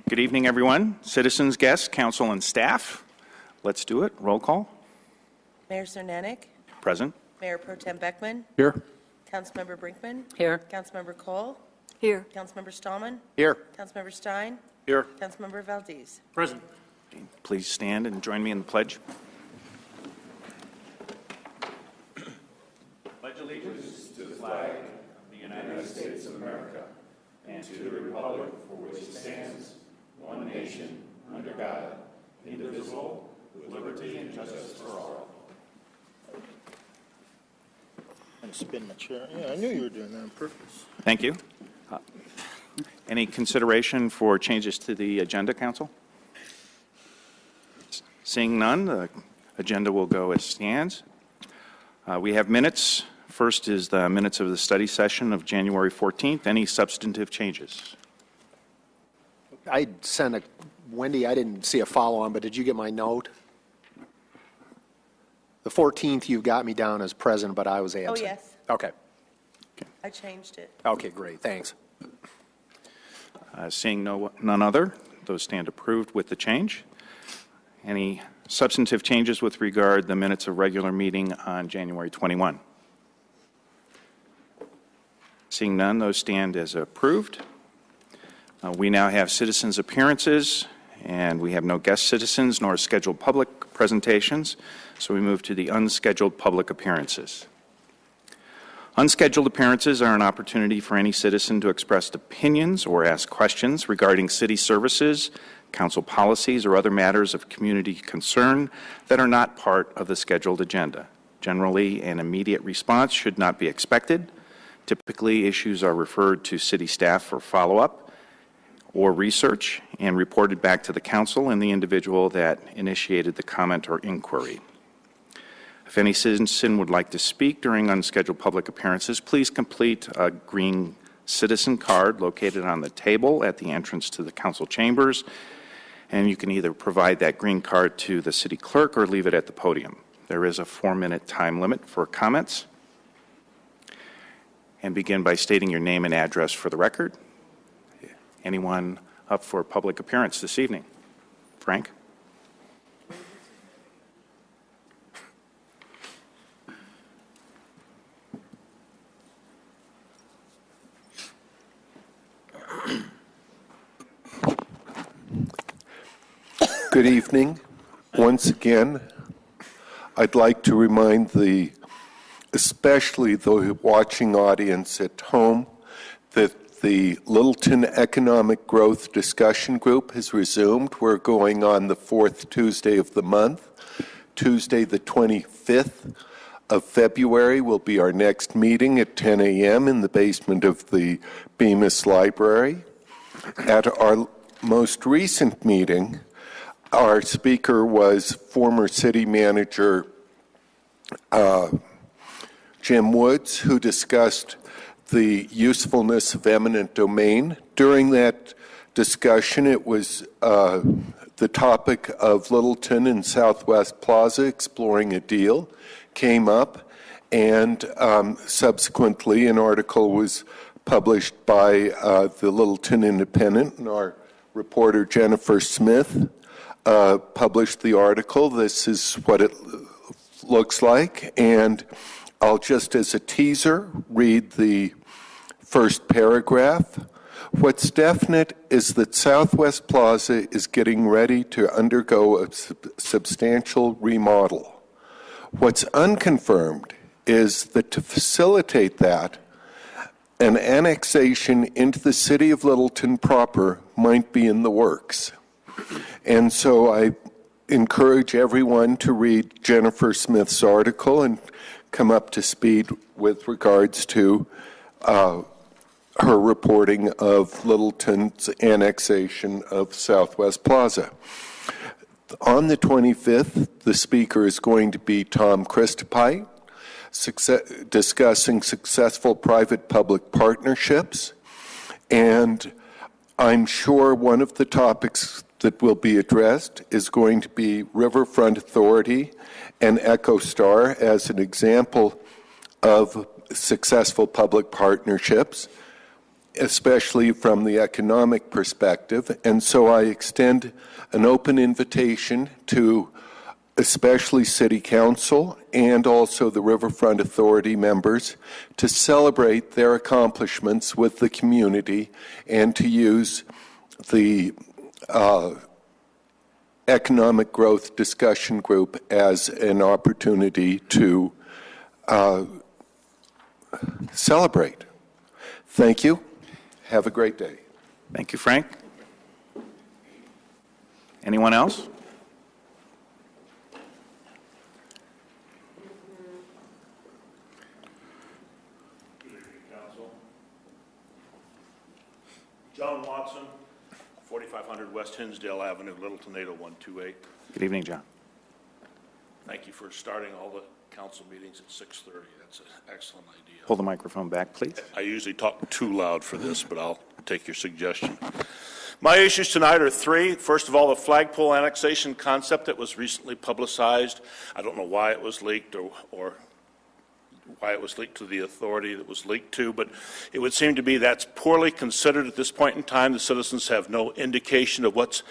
Good evening, everyone. Citizens, guests, council, and staff. Let's do it. Roll call. Mayor Cernanik. Present. Mayor Pro Tem Beckman. Here. Councilmember Brinkman. Here. Councilmember Cole. Here. Councilmember Stallman. Here. Councilmember Stein. Here. Councilmember Valdez. Present. Please stand and join me in the pledge. Pledge allegiance to the flag of the United States of America and to the republic for which it stands, one nation, under God, indivisible, with liberty and justice for all. I'm going to spin my chair. Yeah, I knew you were doing that on purpose. Thank you. Any consideration for changes to the agenda, Council? Seeing none, the agenda will go as stands. We have minutes. First is the minutes of the study session of January 14th. Any substantive changes? I sent a, Wendy, I didn't see a follow-on, but did you get my note? The 14th, you got me down as present, but I was absent. Oh, yes. Okay. I changed it. Okay, great. Thanks. Seeing none other, those stand approved with the change. Any substantive changes with regard to the minutes of regular meeting on January 21? Seeing none, those stand as approved. We now have citizens' appearances, and we have no guest citizens nor scheduled public presentations, so we move to the unscheduled public appearances. Unscheduled appearances are an opportunity for any citizen to express opinions or ask questions regarding city services, council policies, or other matters of community concern that are not part of the scheduled agenda. Generally, an immediate response should not be expected. Typically, issues are referred to city staff for follow-up or research and reported back to the council and the individual that initiated the comment or inquiry. If any citizen would like to speak during unscheduled public appearances, please complete a green citizen card located on the table at the entrance to the council chambers, and you can either provide that green card to the city clerk or leave it at the podium. There is a 4-minute time limit for comments. And begin by stating your name and address for the record. Anyone up for public appearance this evening? Frank? Good evening. Once again, I'd like to remind especially the watching audience at home, that the Littleton Economic Growth Discussion Group has resumed. We're going on the 4th Tuesday of the month. Tuesday the 25th of February will be our next meeting at 10 a.m. in the basement of the Bemis Library. At our most recent meeting, our speaker was former city manager Jim Woods, who discussed the usefulness of eminent domain. During that discussion, it was the topic of Littleton and Southwest Plaza exploring a deal came up, and subsequently an article was published by the Littleton Independent, and our reporter Jennifer Smith published the article. This is what it looks like, and I'll just as a teaser read the first paragraph. What's definite is that Southwest Plaza is getting ready to undergo a substantial remodel. What's unconfirmed is that to facilitate that, an annexation into the city of Littleton proper might be in the works. And so I encourage everyone to read Jennifer Smith's article and come up to speed with regards to her reporting of Littleton's annexation of Southwest Plaza. On the 25th, the speaker is going to be Tom Christopite, discussing successful private-public partnerships. And I'm sure one of the topics that will be addressed is going to be Riverfront Authority and EchoStar as an example of successful public partnerships. especially from the economic perspective. And so I extend an open invitation to especially City Council and also the Riverfront Authority members to celebrate their accomplishments with the community and to use the Economic Growth Discussion Group as an opportunity to celebrate. Thank you. Have a great day. Thank you, Frank. Anyone else? John Watson, 4500 West Hinsdale Avenue, Littleton 80128. Good evening, John. Thank you for starting all the council meetings at 6:30. That's an excellent idea. Pull the microphone back, please. I usually talk too loud for this, but I'll take your suggestion. My issues tonight are three. First of all, the flagpole annexation concept that was recently publicized. I don't know why it was leaked or why it was leaked to the authority that was leaked to, but it would seem to be that's poorly considered at this point in time. The citizens have no indication of what's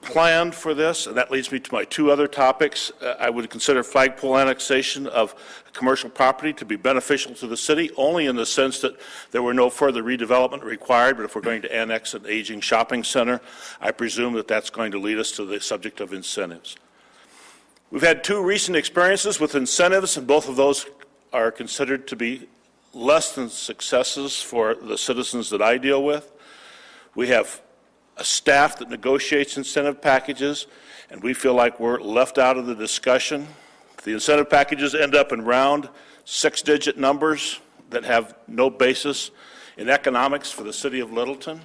planned for this, and that leads me to my two other topics. I would consider flagpole annexation of commercial property to be beneficial to the city, only in the sense that there were no further redevelopment required, but if we're going to annex an aging shopping center, I presume that that's going to lead us to the subject of incentives. We've had two recent experiences with incentives, and both of those are considered to be less than successes for the citizens that I deal with. We have a staff that negotiates incentive packages, and we feel like we're left out of the discussion. The incentive packages end up in round six-digit numbers that have no basis in economics for the city of Littleton,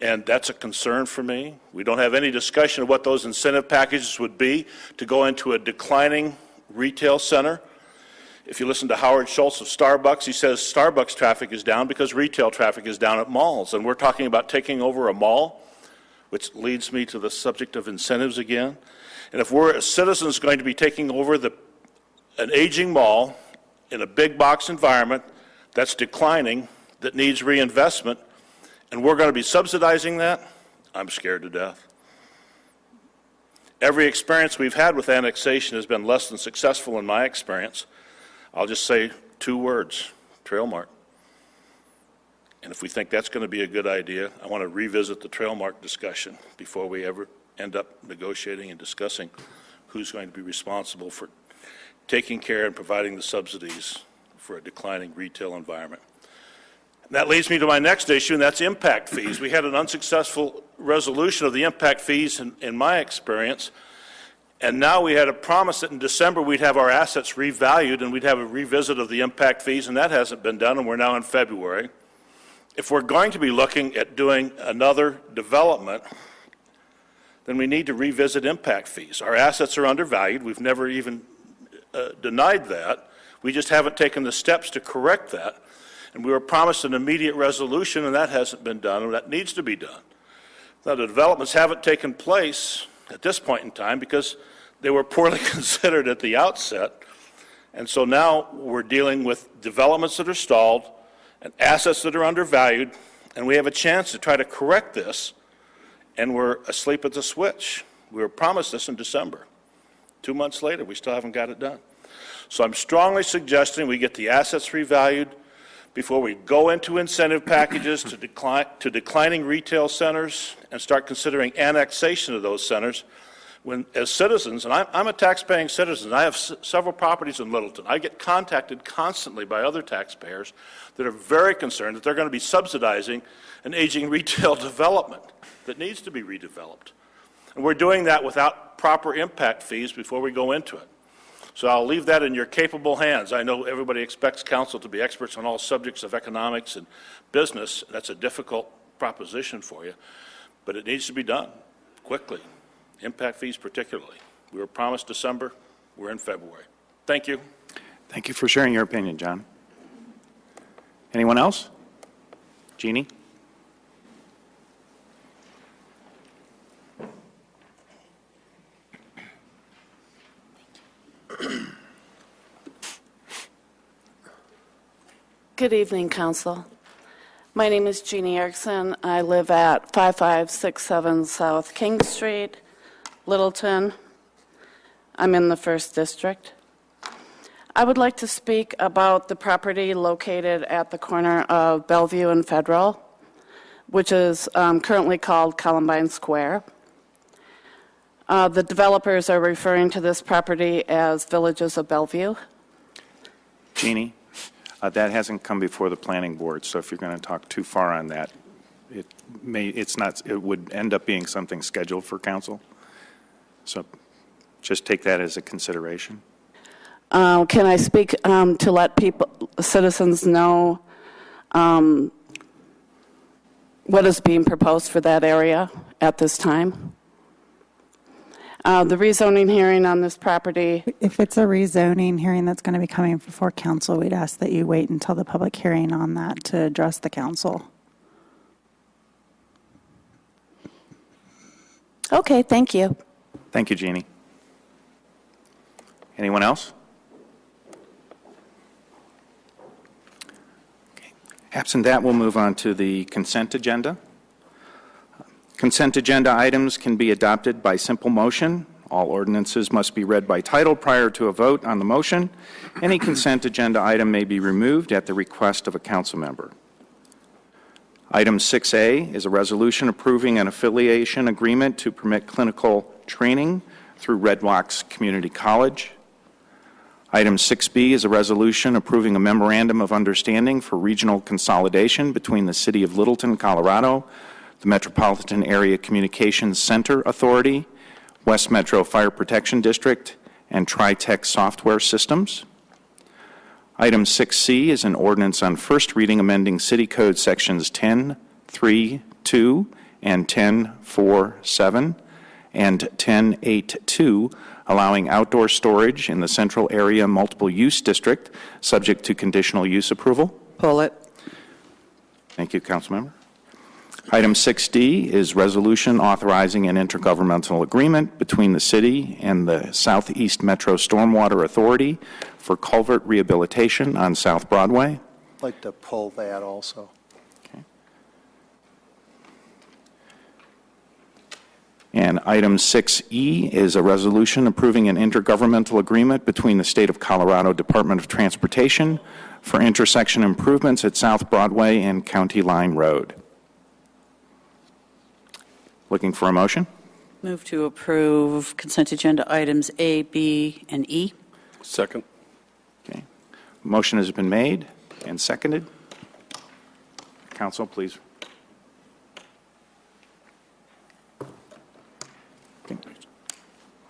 and that's a concern for me. We don't have any discussion of what those incentive packages would be to go into a declining retail center. If you listen to Howard Schultz of Starbucks, he says Starbucks traffic is down because retail traffic is down at malls. And we're talking about taking over a mall, which leads me to the subject of incentives again. And if we're as citizens going to be taking over an aging mall in a big box environment that's declining, that needs reinvestment, and we're going to be subsidizing that, I'm scared to death. Every experience we've had with annexation has been less than successful in my experience. I'll just say two words: trail mark. And if we think that's going to be a good idea, I want to revisit the trail mark discussion before we ever end up negotiating and discussing who's going to be responsible for taking care and providing the subsidies for a declining retail environment. And that leads me to my next issue, and that's impact fees. We had an unsuccessful resolution of the impact fees in my experience. And now we had a promise that in December we'd have our assets revalued and we'd have a revisit of the impact fees, and that hasn't been done, and we're now in February. If we're going to be looking at doing another development, then we need to revisit impact fees. Our assets are undervalued. We've never even denied that. We just haven't taken the steps to correct that. And we were promised an immediate resolution, and that hasn't been done, and that needs to be done. Now, the developments haven't taken place at this point in time because they were poorly considered at the outset. And so now we're dealing with developments that are stalled and assets that are undervalued, and we have a chance to try to correct this, and we're asleep at the switch. We were promised this in December. 2 months later, we still haven't got it done. So I'm strongly suggesting we get the assets revalued before we go into incentive packages to declining retail centers and start considering annexation of those centers. When, as citizens, and I'm a tax-paying citizen, I have several properties in Littleton. I get contacted constantly by other taxpayers that are very concerned that they're going to be subsidizing an aging retail development that needs to be redeveloped. And we're doing that without proper impact fees before we go into it. So I'll leave that in your capable hands. I know everybody expects council to be experts on all subjects of economics and business. That's a difficult proposition for you, but it needs to be done quickly. Impact fees particularly. We were promised December. We're in February. Thank you. Thank you for sharing your opinion, John. Anyone else? Jeannie? Good evening, Council. My name is Jeannie Erickson. I live at 5567 South King Street, Littleton. I'm in the 1st District. I would like to speak about the property located at the corner of Bellevue and Federal, which is currently called Columbine Square. The developers are referring to this property as Villages of Bellevue. Jeannie, that hasn't come before the planning board, so if you're going to talk too far on that, it would end up being something scheduled for council. So just take that as a consideration. Can I speak to let citizens know what is being proposed for that area at this time? The rezoning hearing on this property. If it's a rezoning hearing that's going to be coming before council, we'd ask that you wait until the public hearing on that to address the council. Okay, thank you. Thank you, Jeannie. Anyone else? Okay. Absent that, we'll move on to the consent agenda. Consent agenda items can be adopted by simple motion. All ordinances must be read by title prior to a vote on the motion. Any consent agenda item may be removed at the request of a council member. Item 6A is a resolution approving an affiliation agreement to permit clinical training through Red Rocks Community College. Item 6B is a resolution approving a memorandum of understanding for regional consolidation between the City of Littleton, Colorado, the Metropolitan Area Communications Center Authority, West Metro Fire Protection District, and TriTech Software Systems. Item 6C is an ordinance on first reading amending City Code Sections 10.3.2 and 10.4.7 and 10.8.2, allowing outdoor storage in the Central Area Multiple Use District, subject to conditional use approval. Pull it. Thank you, Councilmember. Item 6D is resolution authorizing an intergovernmental agreement between the city and the Southeast Metro Stormwater Authority for culvert rehabilitation on South Broadway. I'd like to pull that also. Okay. And item 6E is a resolution approving an intergovernmental agreement between the State of Colorado Department of Transportation for intersection improvements at South Broadway and County Line Road. Looking for a motion? Move to approve consent agenda items A, B, and E. Second. Okay. Motion has been made and seconded. Council, please. Okay.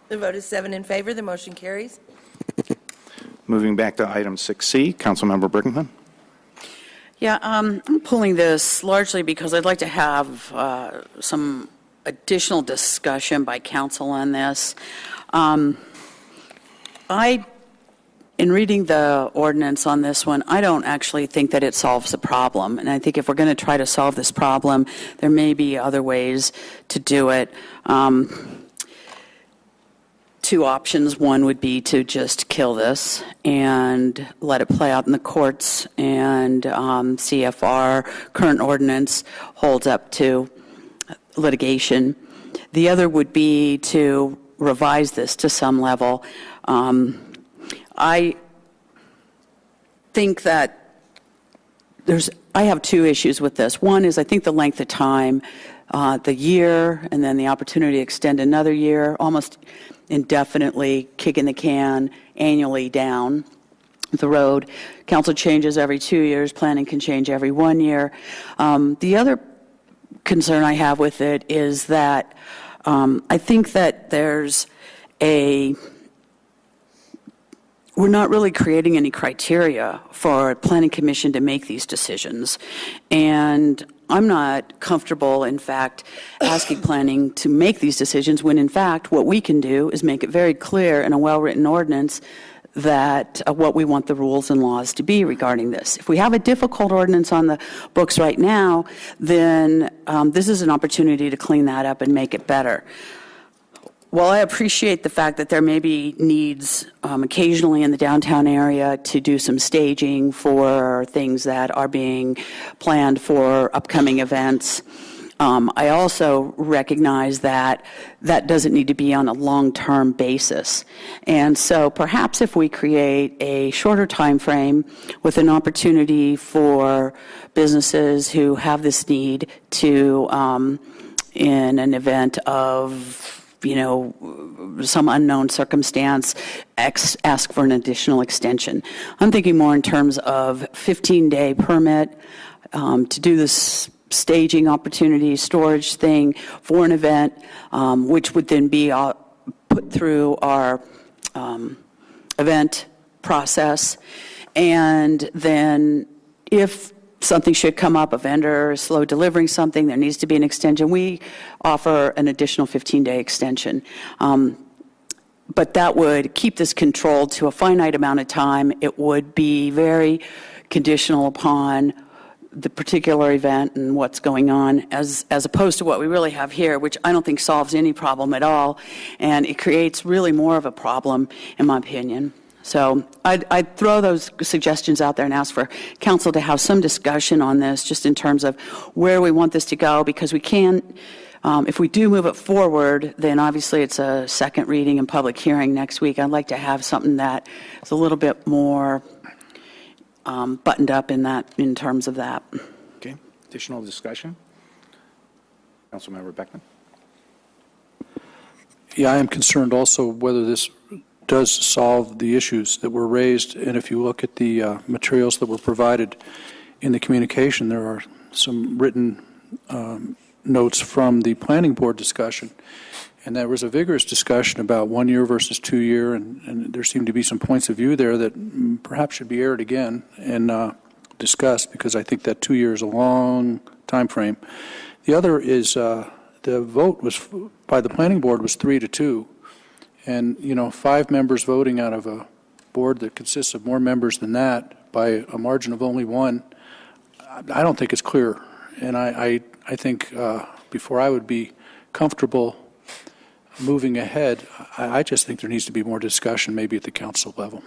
The vote is 7 in favor. The motion carries. Moving back to item 6C, Councilmember Brickman. Yeah, I'm pulling this largely because I'd like to have some additional discussion by council on this. In reading the ordinance on this one, I don't actually think that it solves the problem. And I think if we're going to try to solve this problem, there may be other ways to do it. Two options. One would be to just kill this and let it play out in the courts and see if our current ordinance holds up to litigation. The other would be to revise this to some level. I think that I have two issues with this. One is I think the length of time, the year, and then the opportunity to extend another year, almost indefinitely kicking the can annually down the road. Council changes every 2 years. Planning can change every 1 year. The other concern I have with it is that I think that we're not really creating any criteria for a planning commission to make these decisions. And I'm not comfortable, in fact, asking planning to make these decisions when, in fact, what we can do is make it very clear in a well-written ordinance that what we want the rules and laws to be regarding this. If we have a difficult ordinance on the books right now, then this is an opportunity to clean that up and make it better. while I appreciate the fact that there may be needs occasionally in the downtown area to do some staging for things that are being planned for upcoming events, I also recognize that that doesn't need to be on a long-term basis. And so perhaps if we create a shorter time frame with an opportunity for businesses who have this need to, in an event of some unknown circumstance, ask for an additional extension. I'm thinking more in terms of 15-day permit to do this staging opportunity, storage thing for an event, which would then be put through our event process. And then if something should come up, a vendor is slow delivering something, there needs to be an extension, we offer an additional 15-day extension. But that would keep this controlled to a finite amount of time. It would be very conditional upon the particular event and what's going on, as opposed to what we really have here, which I don't think solves any problem at all, and it creates really more of a problem, in my opinion. So I'd throw those suggestions out there and ask for council to have some discussion on this, just in terms of where we want this to go, because we can, if we do move it forward, then obviously it's a second reading and public hearing next week. I'd like to have something that is a little bit more buttoned up in terms of that. Okay. Additional discussion? Councilmember Beckman? Yeah, I am concerned also whether this does solve the issues that were raised. And if you look at the materials that were provided in the communication, there are some written notes from the planning board discussion. And there was a vigorous discussion about 1 year versus 2 year, and there seemed to be some points of view there that perhaps should be aired again and discussed, because I think that 2 years is a long time frame. The other is the vote was by the planning board was 3-2, and 5 members voting out of a board that consists of more members than that by a margin of only 1. I don't think it's clear, and I think before I would be comfortable moving ahead, I just think there needs to be more discussion, maybe at the council level.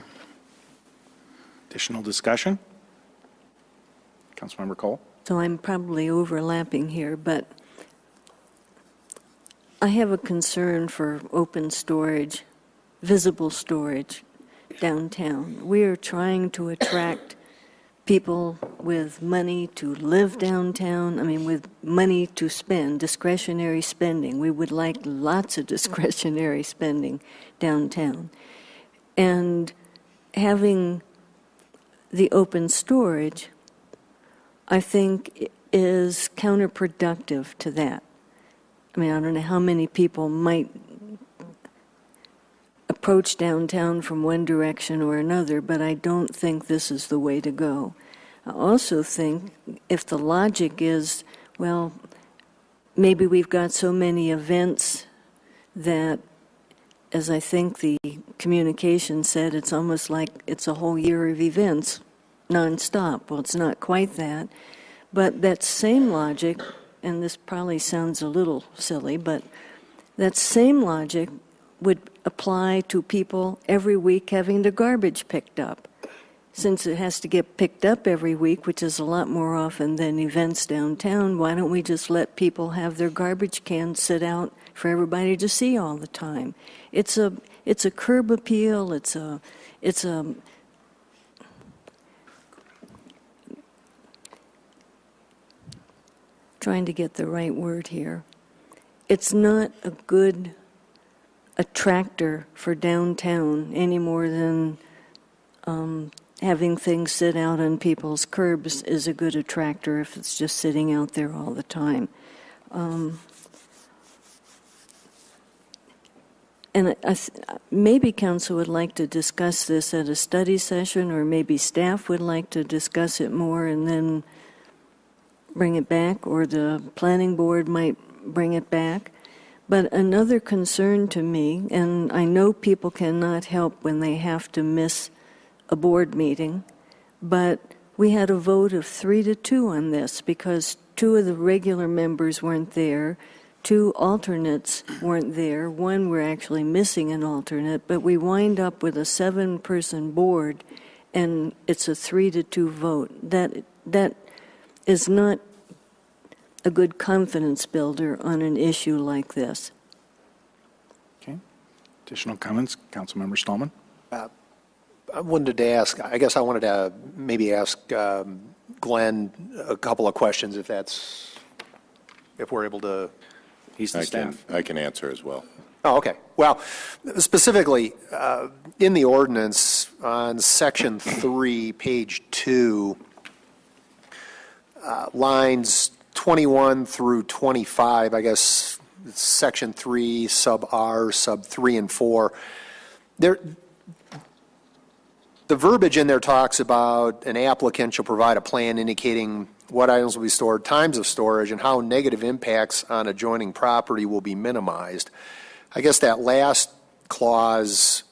Additional discussion? Councilmember Cole? So I'm probably overlapping here, but I have a concern for open storage, visible storage downtown. We are trying to attract people with money to live downtown, with money to spend, discretionary spending. We would like lots of discretionary spending downtown. And having the open storage, I think, is counterproductive to that. I don't know how many people might approach downtown from one direction or another, but I don't think this is the way to go. I also think if the logic is, well, maybe we've got so many events that, as I think the communication said, it's almost like it's a whole year of events nonstop. Well, it's not quite that. But that same logic, and this probably sounds a little silly, but that same logic would apply to people every week having their garbage picked up. Since it has to get picked up every week, which is a lot more often than events downtown, why don't we just let people have their garbage cans sit out for everybody to see all the time? It's a curb appeal. It's a trying to get the right word here. It's not a good attractor for downtown any more than having things sit out on people's curbs is a good attractor if it's just sitting out there all the time. And maybe council would like to discuss this at a study session, or maybe staff would like to discuss it more and then bring it back, or the planning board might bring it back. But another concern to me, and I know people cannot help when they have to miss a board meeting, but we had a vote of 3-2 on this because 2 of the regular members weren't there. 2 alternates weren't there. 1, we're actually missing an alternate, but we wind up with a 7-person board, and it's a 3-2 vote. That is not a good confidence builder on an issue like this. Okay. Additional comments? Councilmember Stallman? I wanted to ask, I guess I wanted to maybe ask Glenn a couple of questions if we're able to. He's the staff. I can answer as well. Oh, okay. Well, specifically, in the ordinance on section 3, page 2, lines 21 through 25, I guess it's section 3, sub R, sub 3 and 4, the verbiage in there talks about an applicant shall provide a plan indicating what items will be stored, times of storage, and how negative impacts on adjoining property will be minimized. I guess that last clause,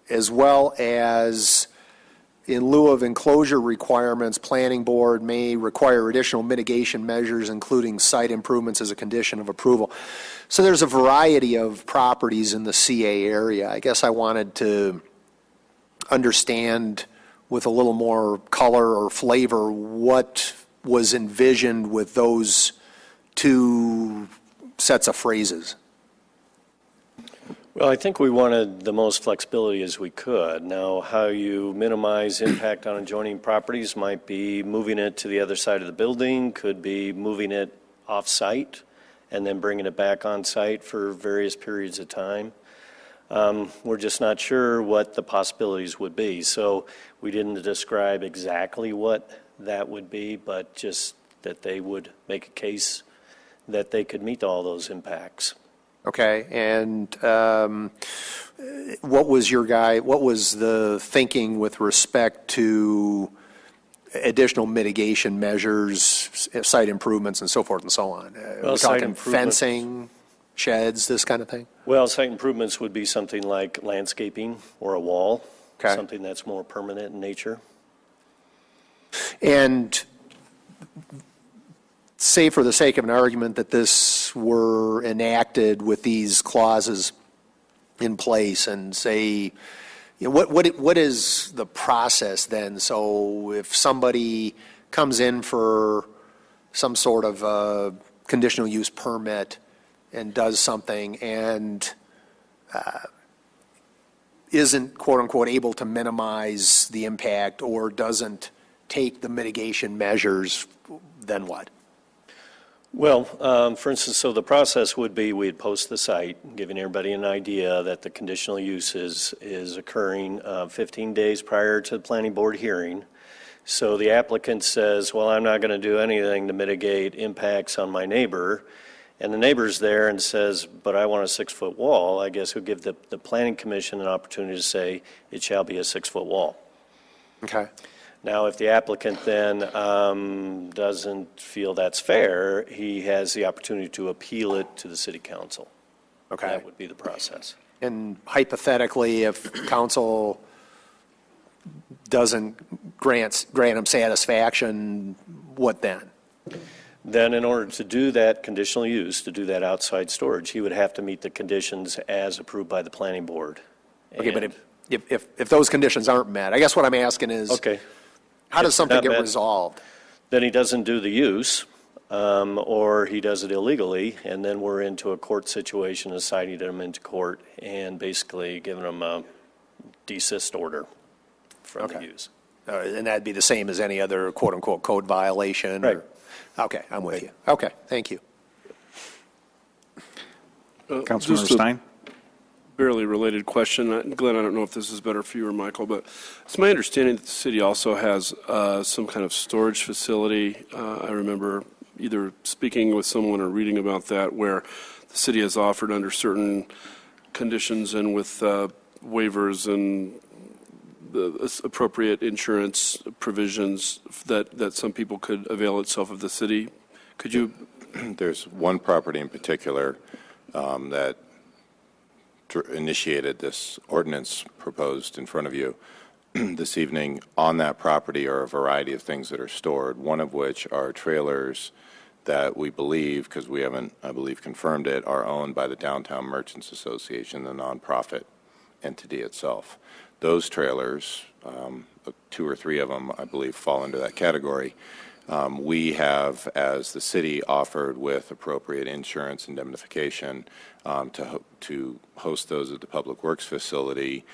as well as in lieu of enclosure requirements, planning board may require additional mitigation measures, including site improvements as a condition of approval. So there's a variety of properties in the CA area. I guess I wanted to understand with a little more color or flavor what was envisioned with those 2 sets of phrases. Well, I think we wanted the most flexibility as we could. Now, how you minimize impact on adjoining properties might be moving it to the other side of the building, could be moving it off-site and then bringing it back on-site for various periods of time. We're just not sure what the possibilities would be. So we didn't describe exactly what that would be, but just that they would make a case that they could meet all those impacts. Okay, and what was the thinking with respect to additional mitigation measures, site improvements, and so forth and so on? Well, we're talking fencing, sheds, this kind of thing? Well, site improvements would be something like landscaping or a wall, something that's more permanent in nature. And say for the sake of an argument that this were enacted with these clauses in place and say, what is the process then? So if somebody comes in for some sort of conditional use permit and does something and isn't, quote unquote, able to minimize the impact or doesn't take the mitigation measures, then what? Well, for instance, so the process would be we'd post the site, giving everybody an idea that the conditional use is occurring 15 days prior to the planning board hearing. So the applicant says, well, I'm not going to do anything to mitigate impacts on my neighbor. And the neighbor's there and says, but I want a 6-foot wall. I guess we'll give the planning commission an opportunity to say it shall be a 6-foot wall. Okay. Now, if the applicant then doesn't feel that's fair, he has the opportunity to appeal it to the city council. Okay. That would be the process. And hypothetically, if council doesn't grant him satisfaction, what then? Then in order to do that conditional use, to do that outside storage, he would have to meet the conditions as approved by the planning board. Okay, but if those conditions aren't met, I guess what I'm asking is, okay, how does something get met, resolved? Then he doesn't do the use, or he does it illegally, and then we're into a court situation, assigning him into court and basically giving him a desist order from the use. And that'd be the same as any other quote-unquote code violation? Right. Okay, I'm with you. Okay, thank you. Councilmember Stein? Barely related question. Glenn, I don't know if this is better for you or Michael, but it's my understanding that the city also has some kind of storage facility. I remember either speaking with someone or reading about that, where the city has offered under certain conditions and with waivers and the appropriate insurance provisions that some people could avail itself of the city. Could you? There's one property in particular that initiated this ordinance proposed in front of you this evening. On that property are a variety of things that are stored, one of which are trailers that we believe, because we haven't, I believe, confirmed it, are owned by the Downtown Merchants Association, the nonprofit entity itself. Those trailers, 2 or 3 of them, I believe, fall into that category. We have, as the city, offered with appropriate insurance indemnification to host those at the Public Works facility,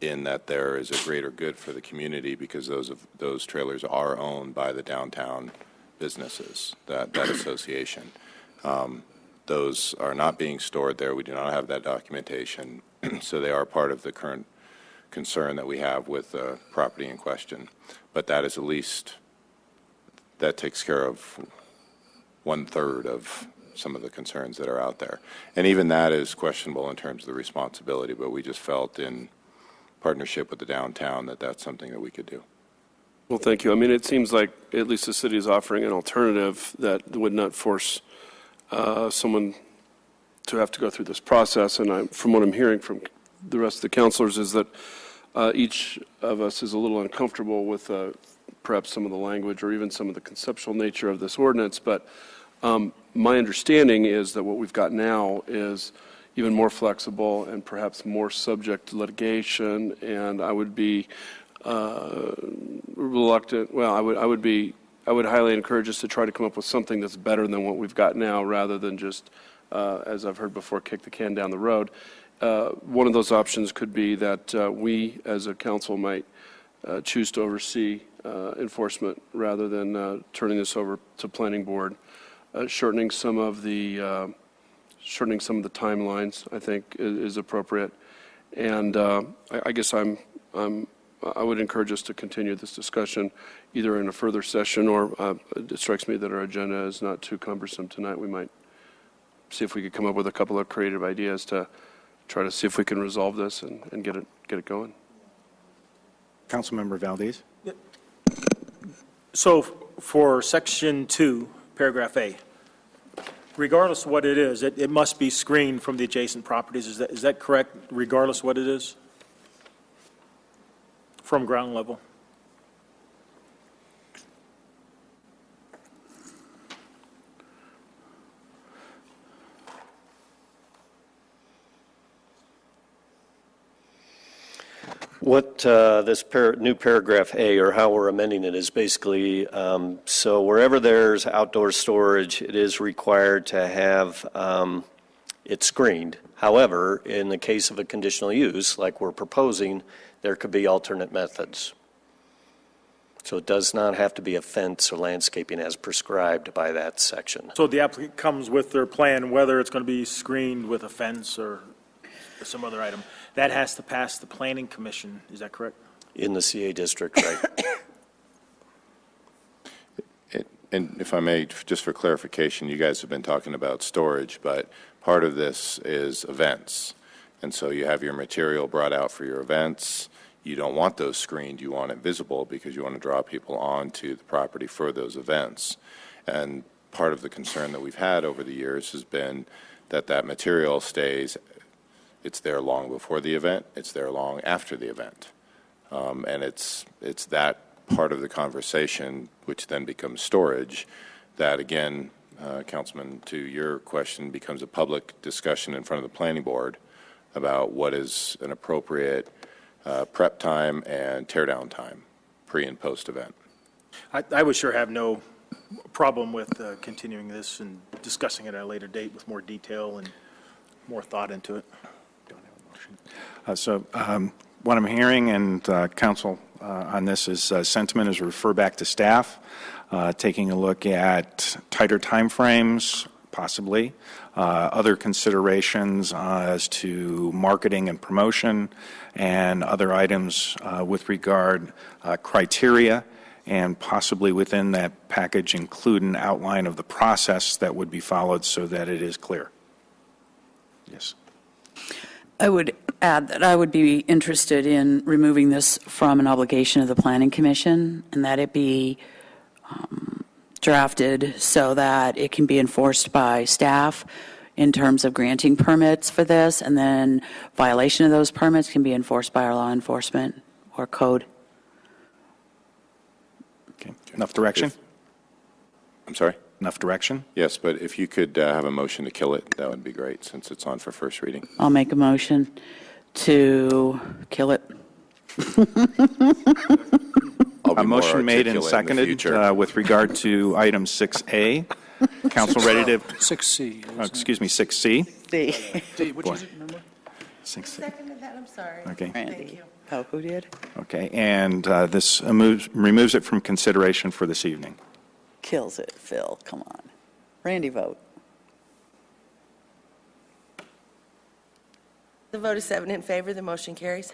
in that there is a greater good for the community because those trailers are owned by the downtown businesses, that association. Those are not being stored there. We do not have that documentation, so they are part of the current concern that we have with the property in question. But that is at least, that takes care of 1/3 of some of the concerns that are out there. And even that is questionable in terms of the responsibility, but we just felt in partnership with the downtown that that's something that we could do. Well, thank you. I mean, it seems like at least the city is offering an alternative that would not force someone to have to go through this process. And from what I'm hearing from the rest of the councilors is that each of us is a little uncomfortable with perhaps some of the language or even some of the conceptual nature of this ordinance. But my understanding is that what we've got now is even more flexible and perhaps more subject to litigation. And I would be reluctant. Well, I would highly encourage us to try to come up with something that's better than what we've got now, rather than just, as I've heard before, kick the can down the road. One of those options could be that we, as a council, might choose to oversee enforcement rather than turning this over to planning board. Shortening some of the timelines, I think, is appropriate. And I guess I would encourage us to continue this discussion either in a further session, or it strikes me that our agenda is not too cumbersome tonight. We might see if we could come up with a couple of creative ideas to try to see if we can resolve this and get it going. Councilmember Valdez. So for Section 2, Paragraph A, regardless of what it is, it must be screened from the adjacent properties. Is that correct, regardless of what it is? From ground level? What this new paragraph A, or how we're amending it, is basically, so wherever there's outdoor storage, it is required to have it screened. However, in the case of a conditional use, like we're proposing, there could be alternate methods. So it does not have to be a fence or landscaping as prescribed by that section. So the applicant comes with their plan, whether it's going to be screened with a fence or some other item. That has to pass the planning commission, is that correct? In the CA district, right. And if I may, just for clarification, you guys have been talking about storage, but part of this is events. And so you have your material brought out for your events. You don't want those screened. You want it visible because you want to draw people onto the property for those events. And part of the concern that we've had over the years has been that that material stays, it's there long before the event, it's there long after the event. And it's that part of the conversation, which then becomes storage, that again, Councilman, to your question, becomes a public discussion in front of the planning board about what is an appropriate prep time and tear down time, pre and post event. I would sure have no problem with continuing this and discussing it at a later date with more detail and more thought into it. So what I'm hearing, and council on this, is sentiment is refer back to staff, taking a look at tighter timeframes, possibly, other considerations as to marketing and promotion, and other items with regard criteria, and possibly within that package include an outline of the process that would be followed so that it is clear. Yes. I would add that I would be interested in removing this from an obligation of the Planning Commission, and that it be drafted so that it can be enforced by staff in terms of granting permits for this, and then violation of those permits can be enforced by our law enforcement or code. Okay. Enough direction? I'm sorry? enough direction? Yes, but if you could have a motion to kill it, that would be great, since it's on for first reading. I'll make a motion to kill it. I'll be A more motion made and articulate in the seconded future. with regard to item 6A. Council ready to, 6C. excuse me, 6C? D, which Boy. is it, remember? 6C. Seconded that, I'm sorry. Okay. Thank you. Oh, who did? Okay, and this removes it from consideration for this evening. Kills it, Phil, come on. Randy, vote. The vote is 7 in favor, the motion carries.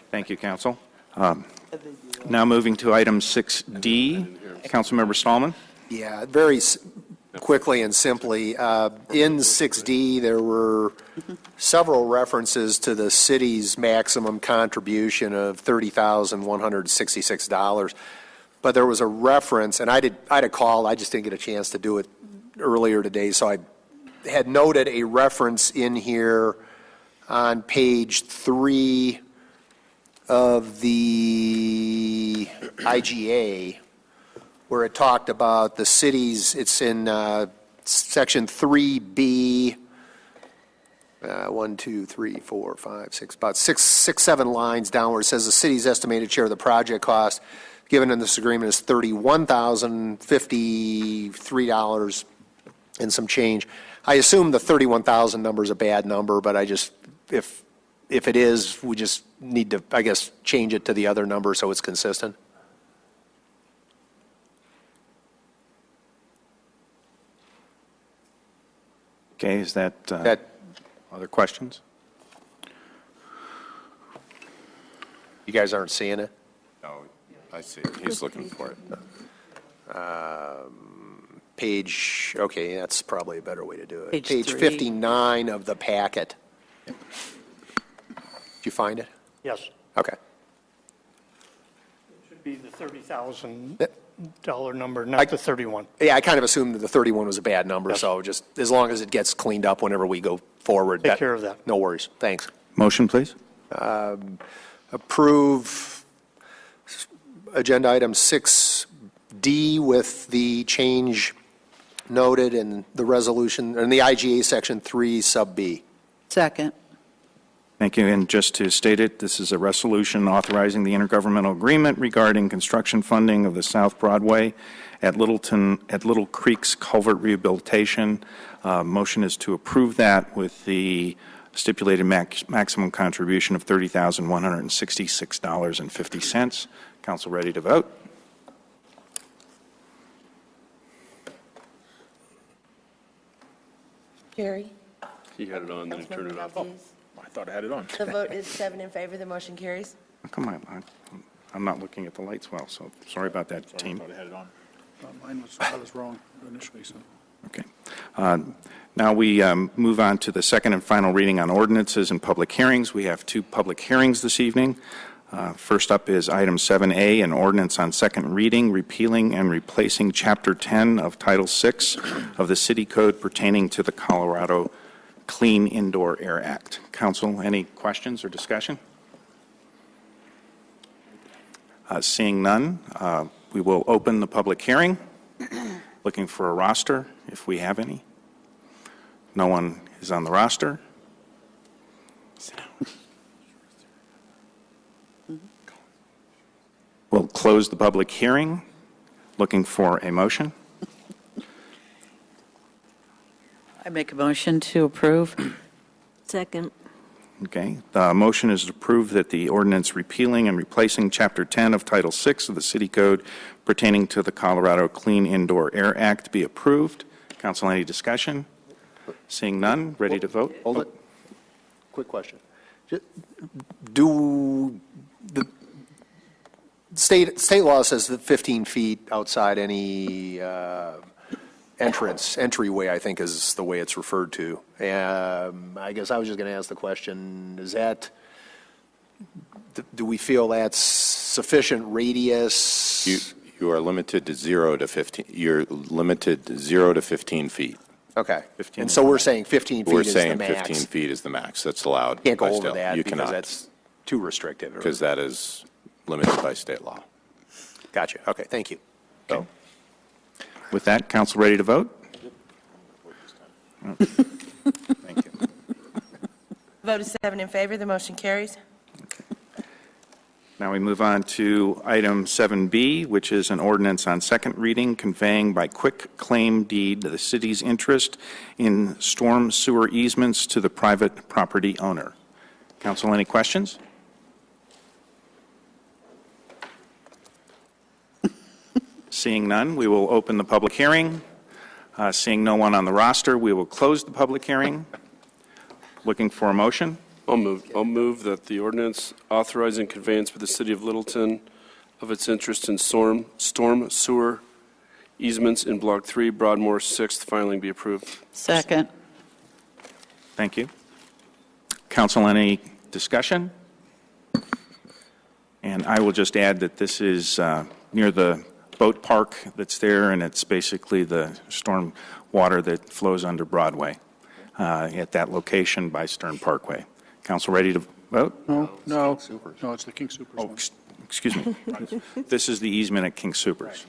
Thank you, Council. Now moving to item 6D. Councilmember Stallman? Yeah, very quickly and simply, in 6D, there were several references to the city's maximum contribution of $30,166. But there was a reference, and I'd have called, I just didn't get a chance to do it earlier today, so I had noted a reference in here on page 3 of the IGA, where it talked about the cities. It's in section 3B, 1, 2, 3, 4, 5, 6, about 7 lines down, where it says the city's estimated share of the project cost given in this agreement is $31,053 and some change. I assume the 31,000 number is a bad number, but I just, if it is, we just need to, I guess, change it to the other number so it's consistent. Okay, is that other questions? You guys aren't seeing it? No, I see. He's looking for it. Page, okay, that's probably a better way to do it. Page 3. 59 of the packet. Did you find it? Yes. Okay. It should be the $30,000 number, not the 31. Yeah, I kind of assumed that the 31 was a bad number, so just as long as it gets cleaned up whenever we go forward. Take care of that. No worries. Thanks. Motion, please. Approve agenda item 6D with the change noted in the resolution, in the IGA section 3 sub B. Second. Thank you. And just to state it, this is a resolution authorizing the intergovernmental agreement regarding construction funding of the South Broadway at Little Creek's culvert rehabilitation. Motion is to approve that with the stipulated maximum contribution of $30,166.50. Council ready to vote? Jerry? He had it on, then he turned it off. I thought I had it on. The vote is 7 in favor, the motion carries. Come on, I'm not looking at the lights well, so sorry about that, team. I thought I had it on. I was wrong initially, so. Okay. Now we move on to the second and final reading on ordinances and public hearings. We have 2 public hearings this evening. First up is item 7A, an ordinance on second reading, repealing and replacing Chapter 10 of Title 6 of the City Code pertaining to the Colorado Clean Indoor Air Act. Council, any questions or discussion? Seeing none, we will open the public hearing. Looking for a roster, if we have any. No one is on the roster. We'll close the public hearing. Looking for a motion. I make a motion to approve. Second. Okay. The motion is to approve that the ordinance repealing and replacing Chapter 10 of Title 6 of the City Code pertaining to the Colorado Clean Indoor Air Act be approved. Council, any discussion? Seeing none, ready to vote? Hold it. Quick question. Do the state law says that 15 feet outside any entryway, I think is the way it's referred to. I guess I was just going to ask the question, is that, do we feel that's sufficient radius? You are limited to 0 to 15. You're limited to 0 to 15 feet. Okay. And so we're saying 15 feet We're is the saying max. 15 feet is the max that's allowed. Can't go by over state. that You because cannot, that's too restrictive. because that is limited by state law. Gotcha. Okay, thank you. Okay. With that, council ready to vote? Oh, thank you. Vote is 7 in favor, the motion carries. Now we move on to item 7B, which is an ordinance on second reading conveying by quick claim deed the city's interest in storm sewer easements to the private property owner. Council, any questions? Seeing none, we will open the public hearing. Seeing no one on the roster, we will close the public hearing. Looking for a motion? I'll move that the ordinance authorizing conveyance by the city of Littleton of its interest in storm sewer easements in Block 3, Broadmoor 6th filing be approved. Second. Thank you. Council, any discussion? And I will just add that this is near the boat park that's there, and it's basically the storm water that flows under Broadway at that location by Stern Parkway. Council ready to vote? No, it's the King Soopers Oh, one. excuse me. This is the easement at King Soopers.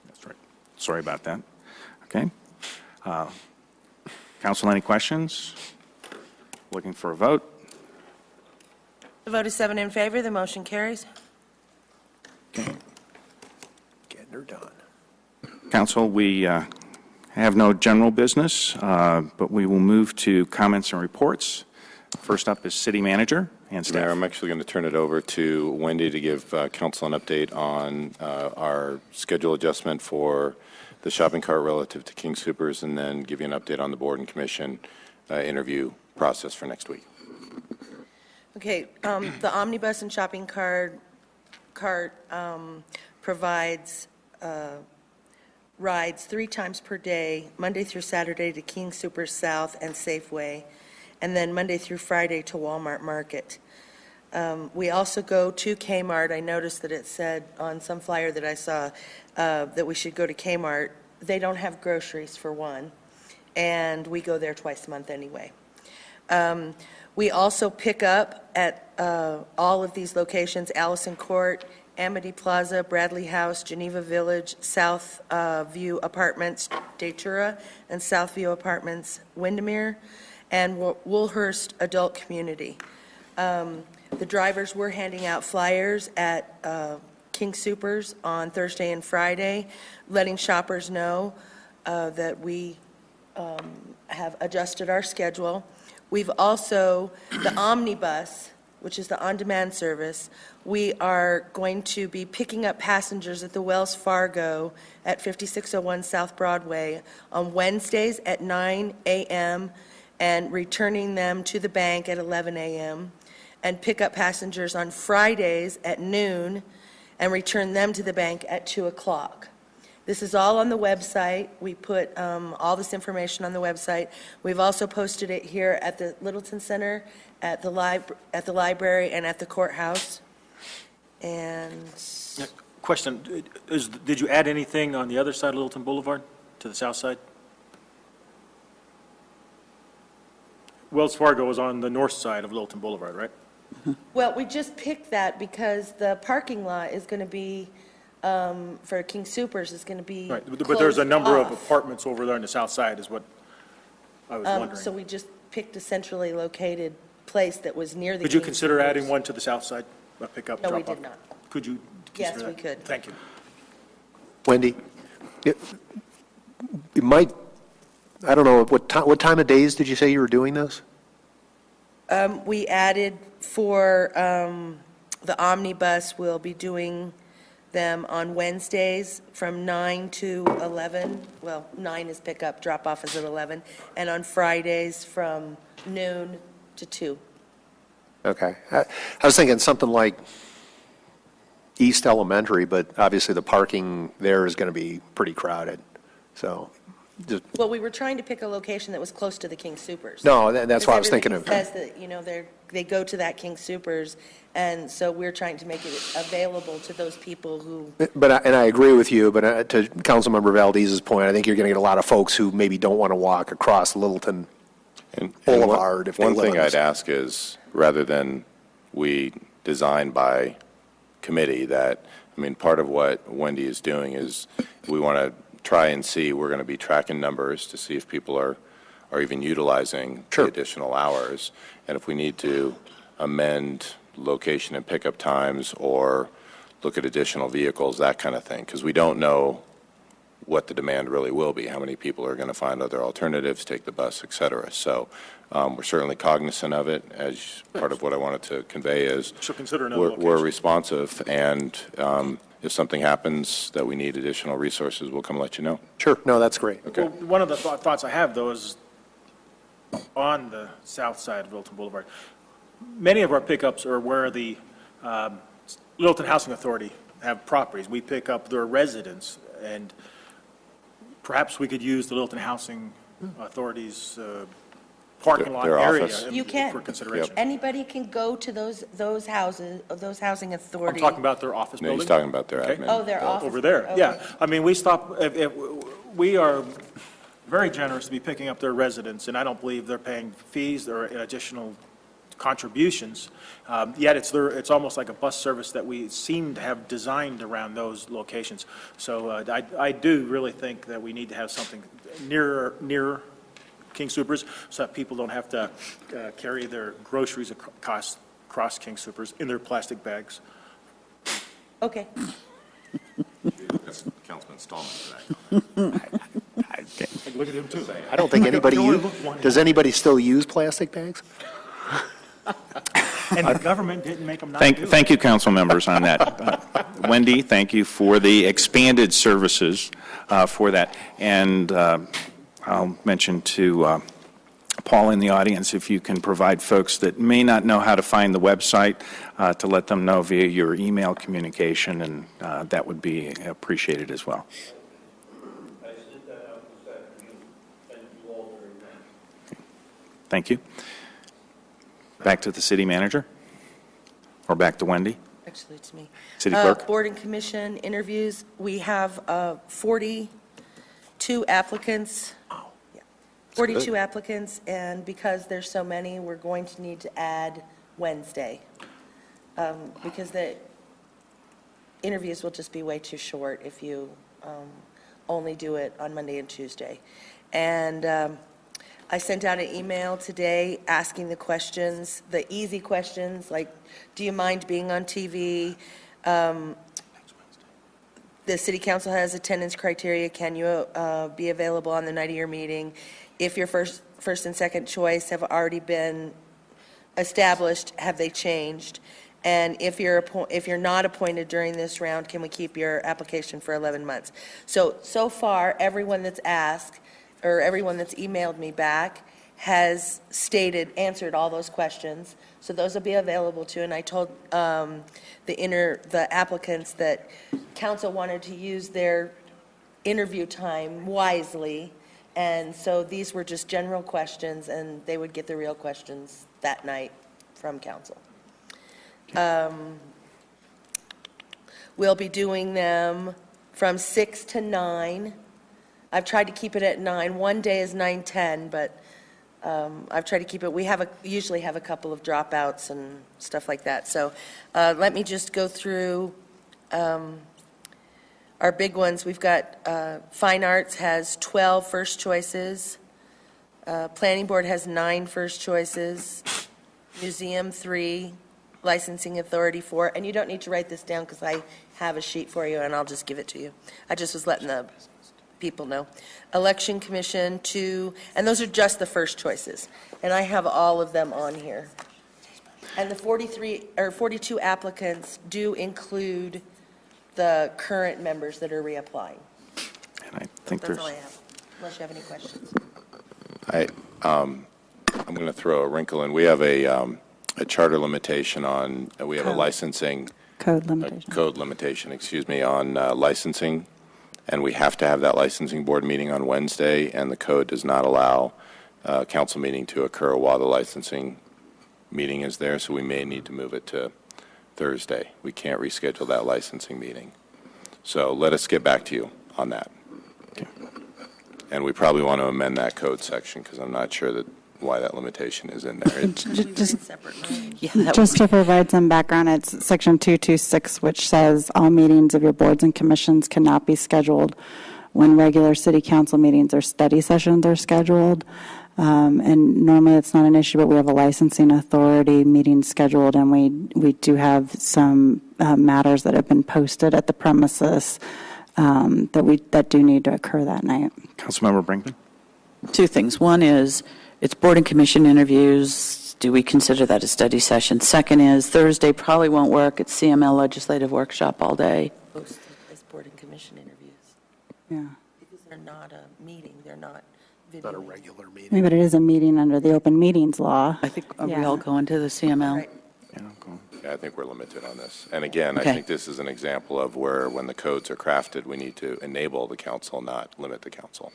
That's right. Sorry about that. Okay. Council, any questions? Looking for a vote? The vote is 7 in favor, the motion carries. Getting her done. Council, we have no general business, but we will move to comments and reports. First up is City Manager and staff. Mayor, I'm actually going to turn it over to Wendy to give council an update on our schedule adjustment for the shopping cart relative to King Soopers, and then give you an update on the board and commission interview process for next week. Okay, the omnibus and shopping cart provides rides 3 times per day, Monday through Saturday to King Soopers South and Safeway, and then Monday through Friday to Walmart Market. We also go to Kmart. I noticed that it said on some flyer that I saw that we should go to Kmart. They don't have groceries, for one, and we go there twice a month anyway. We also pick up at all of these locations: Allison Court, Amity Plaza, Bradley House, Geneva Village, South View Apartments, Datura, and South View Apartments, Windermere, and Woolhurst Adult Community. The drivers were handing out flyers at King Soopers on Thursday and Friday, letting shoppers know that we have adjusted our schedule. We've also, the omnibus, which is the on-demand service, we are going to be picking up passengers at the Wells Fargo at 5601 South Broadway on Wednesdays at 9 a.m. and returning them to the bank at 11 a.m., and pick up passengers on Fridays at noon and return them to the bank at 2 o'clock. This is all on the website. We put all this information on the website. We've also posted it here at the Littleton Center, at the library, and at the courthouse. And Question, did you add anything on the other side of Littleton Boulevard, to the south side? Wells Fargo is on the north side of Littleton Boulevard, right? well, we just picked that because the parking lot is going to be, for King Soopers, is going to be Right, but there's a number of off. apartments over there on the south side is what I was wondering. So we just picked a centrally located place that was near the Could you King consider Soopers. adding one to the south side, a pickup, No, we drop-off? did not. Could you Yes, consider we that? could. Thank you. Wendy, it might, I don't know, what time of days did you say you were doing this? We added for the omnibus, we'll be doing them on Wednesdays from 9 to 11. Well, 9 is pickup, drop-off is at 11. And on Fridays from noon to 2. Okay. I was thinking something like East Elementary, but obviously the parking there is going to be pretty crowded. So, just, Well, we were trying to pick a location that was close to the King Soopers. no, that's what I was thinking of. Because everybody says that, you know, they go to that King Soopers, and so we're trying to make it available to those people who, And I agree with you, but to Councilmember Valdez's point, I think you're going to get a lot of folks who maybe don't want to walk across Littleton Boulevard if they live One thing on I'd ask is, rather than we design by committee, that, I mean, part of what Wendy is doing is we want to try and see, we're going to be tracking numbers to see if people are even utilizing the additional hours. And if we need to amend location and pickup times or look at additional vehicles, that kind of thing, because we don't know what the demand really will be, how many people are going to find other alternatives, take the bus, et cetera. So we're certainly cognizant of it. As part of what I wanted to convey is we're responsive, and if something happens that we need additional resources, we'll come let you know. Sure. No, that's great. Well, one of the thoughts I have, though, is on the south side of Littleton Boulevard, many of our pickups are where the Littleton Housing Authority have properties. We pick up their residents, and perhaps we could use the Littleton Housing Authority's parking lot area You can. for consideration. Anybody can go to those houses, those housing I'm authority. talking about their office No, building. he's talking about their admin. Oh, their office. Over there, Okay. yeah. I mean, we stop, we are very generous to be picking up their residents, and I don't believe they're paying fees or additional contributions. Yet it's almost like a bus service that we seem to have designed around those locations. So I do really think that we need to have something nearer King Soopers so that people don't have to carry their groceries across King Soopers in their plastic bags. Okay. That's Councilman Stallman for that. Look at him, too. I don't think anybody does anybody still use plastic bags? And the government didn't make them not do it. Thank you, council members, on that. Wendy, thank you for the expanded services for that. And I'll mention to Paul in the audience, if you can provide folks that may not know how to find the website, to let them know via your email communication, and that would be appreciated as well. Thank you. Back to the city manager, or back to Wendy? Actually, it's me. City clerk? Board and commission interviews, we have 42 applicants. Yeah, 42 applicants, and because there's so many, we're going to need to add Wednesday, because the interviews will just be way too short if you only do it on Monday and Tuesday. And I sent out an email today asking the questions, the easy questions, like, do you mind being on TV? The city council has attendance criteria. Can you be available on the night of your meeting? If your first and second choice have already been established, have they changed? And if you're not appointed during this round, can we keep your application for 11 months? So far, everyone that's asked, or everyone that's emailed me back, has answered all those questions. So those will be available too. And I told the applicants that council wanted to use their interview time wisely. And so these were just general questions, and they would get the real questions that night from council. We'll be doing them from 6 to 9. I've tried to keep it at 9. One day is 9:10, but I've tried to keep it. We usually have a couple of dropouts and stuff like that. So let me just go through our big ones. We've got Fine Arts has 12 first choices. Planning Board has 9 first choices. Museum 3. Licensing Authority 4. And you don't need to write this down because I have a sheet for you, and I'll just give it to you. I just was letting the people know. Election Commission 2, and those are just the first choices. And I have all of them on here. And the 42 applicants do include the current members that are reapplying. And I think That's all I have, unless you have any questions. I'm going to throw a wrinkle in. We have a charter limitation on, we have a licensing. Code limitation. Code limitation, excuse me, on licensing. And we have to have that licensing board meeting on Wednesday, and the code does not allow a council meeting to occur while the licensing meeting is there, so we may need to move it to Thursday. We can't reschedule that licensing meeting. So let us get back to you on that. Okay. And we probably want to amend that code section, because I'm not sure why that limitation is in there. Just to provide some background, it's section 226, which says all meetings of your boards and commissions cannot be scheduled when regular city council meetings or study sessions are scheduled. And normally it's not an issue, but we have a licensing authority meeting scheduled, and we do have some matters that have been posted at the premises that do need to occur that night. Councilmember Brinkman? Two things. One is, it's board and commission interviews. Do we consider that a study session? Second is, Thursday probably won't work. It's CML legislative workshop all day. Posted as board and commission interviews. Yeah. Because they're not a meeting, they're not video. Not a regular meeting. Yeah, but it is a meeting under the open meetings law. I think, are we Yeah. all going to the CML? Right. Yeah, I think we're limited on this. And again, Okay. I think this is an example of where, when the codes are crafted, we need to enable the council, not limit the council.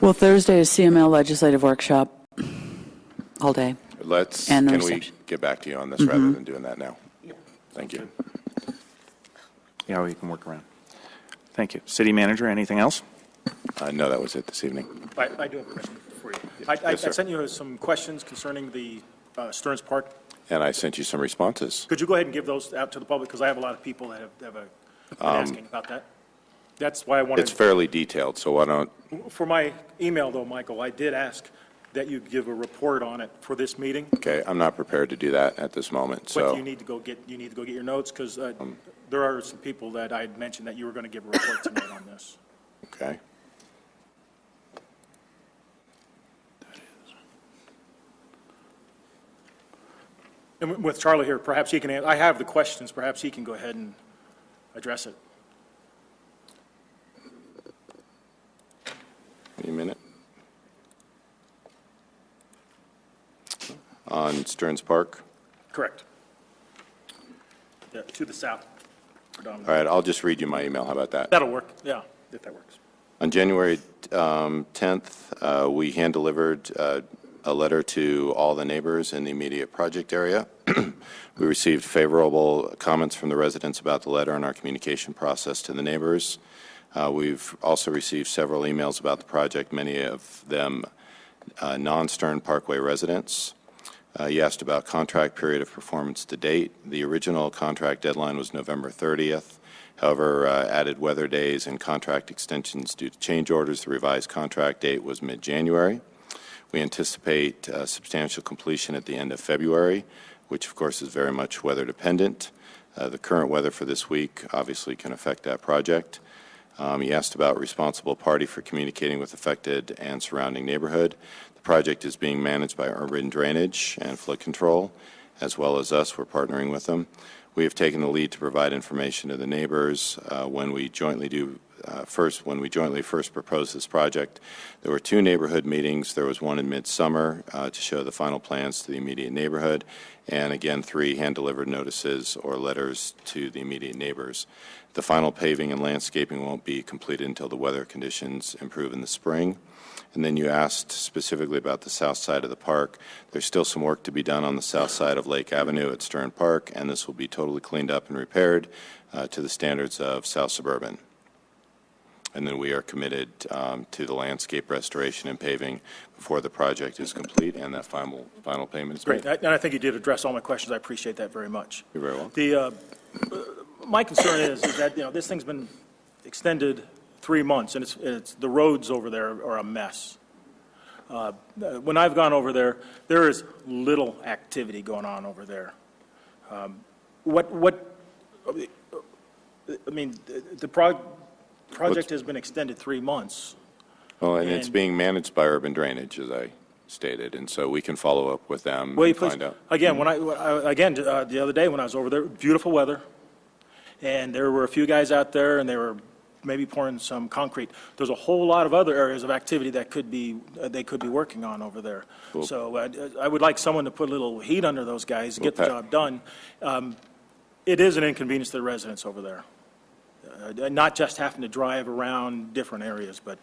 Well, Thursday is CML legislative workshop all day. Can we reception. get back to you on this rather than doing that now? Thank you. Yeah, we can work around. Thank you. City Manager, anything else? No, that was it this evening. I do have a question for you. I Yes, sir. sent you some questions concerning the Stearns Park. And I sent you some responses. Could you go ahead and give those out to the public? Because I have a lot of people that have been asking about that. That's why I wanted. It's fairly detailed, so why don't, For my email, though, Michael, I did ask that you give a report on it for this meeting. okay, I'm not prepared to do that at this moment, so. But you need to go get your notes, because there are some people that I had mentioned that you were going to give a report tonight on this. Okay. And with Charlie here, perhaps he can, I have the questions, perhaps he can go ahead and address it. Wait a minute. On Stearns Park? Correct. Yeah, to the south, All predominantly. right, I'll just read you my email. How about that? That'll work, yeah, if that works. On January 10th, we hand-delivered a letter to all the neighbors in the immediate project area. We received favorable comments from the residents about the letter and our communication process to the neighbors. We've also received several emails about the project, many of them non-Stern Parkway residents. You asked about contract period of performance to date. The original contract deadline was November 30th. However, added weather days and contract extensions due to change orders, the revised contract date was mid-January. We anticipate substantial completion at the end of February, which of course is very much weather dependent. The current weather for this week obviously can affect that project. You asked about responsible party for communicating with affected and surrounding neighborhood. The project is being managed by Urban Drainage and Flood Control, as well as us. We're partnering with them. We have taken the lead to provide information to the neighbors when we jointly first proposed this project. There were 2 neighborhood meetings. There was one in midsummer to show the final plans to the immediate neighborhood, and again 3 hand-delivered notices or letters to the immediate neighbors. The final paving and landscaping won't be completed until the weather conditions improve in the spring. And then you asked specifically about the south side of the park. There's still some work to be done on the south side of Lake Avenue at Stern Park, and this will be totally cleaned up and repaired to the standards of South Suburban. And then we are committed to the landscape restoration and paving before the project is complete and that final payment is made. Great, and I think you did address all my questions. I appreciate that very much. You're very welcome. My concern is that, this thing's been extended 3 months, and it's the roads over there are a mess. When I've gone over there, there is little activity going on over there. The project has been extended 3 months. Well, and it's being managed by Urban Drainage, as I stated, and so we can follow up with them Well, and find out. Again, the other day when I was over there, beautiful weather, and there were a few guys out there, and they were maybe pouring some concrete. There's a whole lot of other areas of activity that they could be working on over there. Cool. So I would like someone to put a little heat under those guys, get the job done. It is an inconvenience to the residents over there. Not just having to drive around different areas, but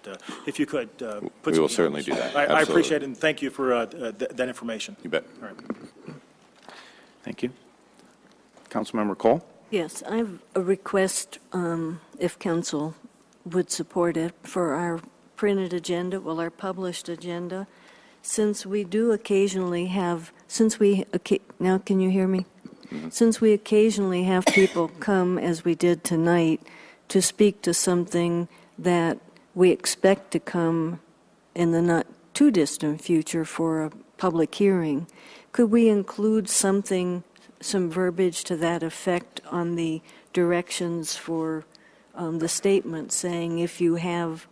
if you could put some. We will certainly do that. I Absolutely. appreciate it, and thank you for that information. You bet. All right. Thank you. Councilmember Cole? Yes, I have a request, if council would support it, for our printed agenda, our published agenda. Since we do occasionally have, now can you hear me? Mm-hmm. Since we occasionally have people come, as we did tonight, to speak to something that we expect to come in the not too distant future for a public hearing, could we include something, some verbiage to that effect on the directions for the statement, saying if you have,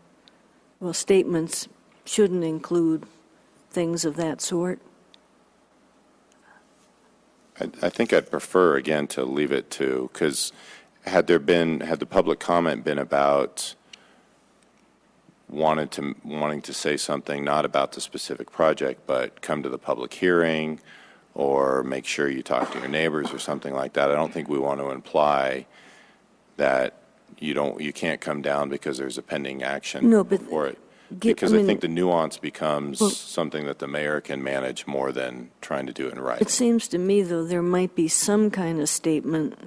well, statements shouldn't include things of that sort? I think I'd prefer, again, to leave it to, because had the public comment been about wanting to say something not about the specific project, but come to the public hearing or make sure you talk to your neighbors or something like that, I don't think we want to imply that you can't come down because there's a pending action before it. Because I think the nuance becomes something that the mayor can manage more than trying to do it in writing. It seems to me, though, there might be some kind of statement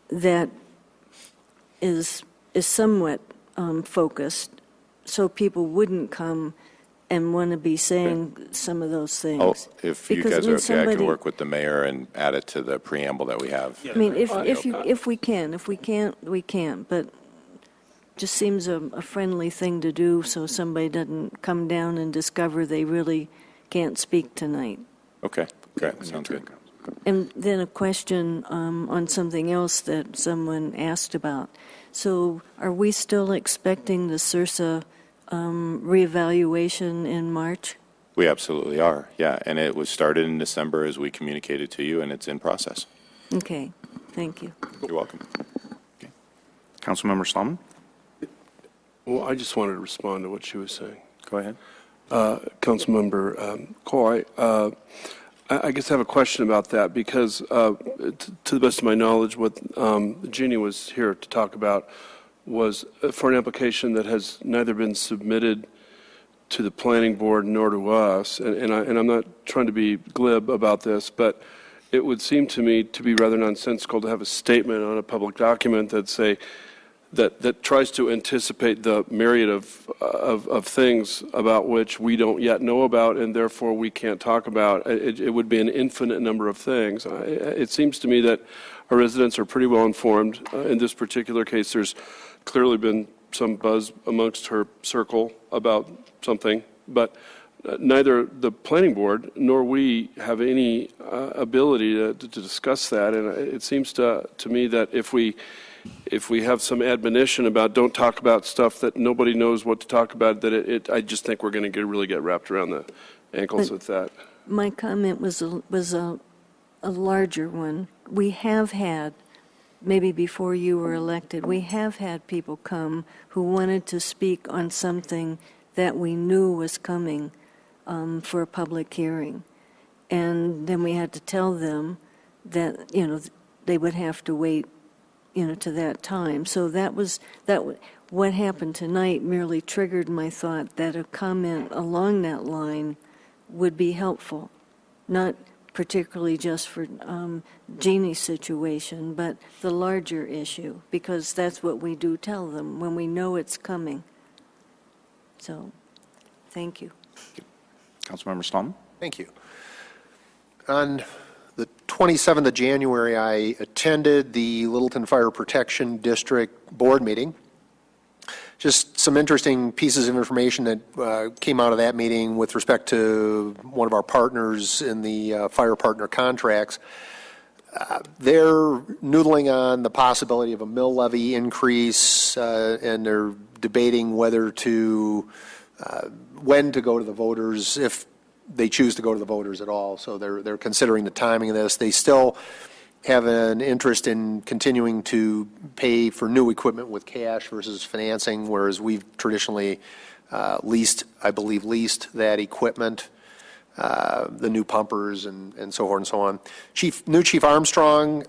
that is somewhat focused, so people wouldn't come and want to be saying some of those things. Oh, if you Because, guys are okay, I somebody, can work with the mayor and add it to the preamble that we have. I mean, if we can. If we can't, we can't. But just seems a friendly thing to do so somebody doesn't come down and discover they really can't speak tonight. Okay, great, sounds good. And then a question on something else that someone asked about. So are we still expecting the SIRSA reevaluation in March? We absolutely are, yeah. And it was started in December as we communicated to you, and it's in process. Okay, thank you. You're welcome. Okay. Councilmember Stallman? Well, I just wanted to respond to what she was saying. Go ahead. Councilmember Coy, I guess I have a question about that because, to the best of my knowledge, what Jeannie was here to talk about was for an application that has neither been submitted to the planning board nor to us, and I'm not trying to be glib about this, but it would seem to me to be rather nonsensical to have a statement on a public document that tries to anticipate the myriad of things about which we don't yet know about and therefore we can't talk about. It would be an infinite number of things. It seems to me that our residents are pretty well informed. In this particular case, there's clearly been some buzz amongst her circle about something, but neither the planning board nor we have any ability to discuss that. And it seems to me that if we have some admonition about don't talk about stuff that nobody knows what to talk about, that I just think we're going to really get wrapped around the ankles with that. My comment was a larger one. We have had, maybe before you were elected, we have had people come who wanted to speak on something that we knew was coming for a public hearing. And then we had to tell them that, they would have to wait to that time. So what happened tonight merely triggered my thought that a comment along that line would be helpful, not particularly just for Jeannie's situation, but the larger issue, because that's what we do tell them when we know it's coming. So, thank you. Councilmember Stallman? Thank you. On the 27th of January, I attended the Littleton Fire Protection District Board meeting. Just some interesting pieces of information that came out of that meeting with respect to one of our partners in the fire partner contracts. They're noodling on the possibility of a mill levy increase, and they're debating when to go to the voters, if they choose to go to the voters at all. So they're considering the timing of this. They still have an interest in continuing to pay for new equipment with cash versus financing, whereas we've traditionally leased that equipment, the new pumpers and so forth and so on. Chief Armstrong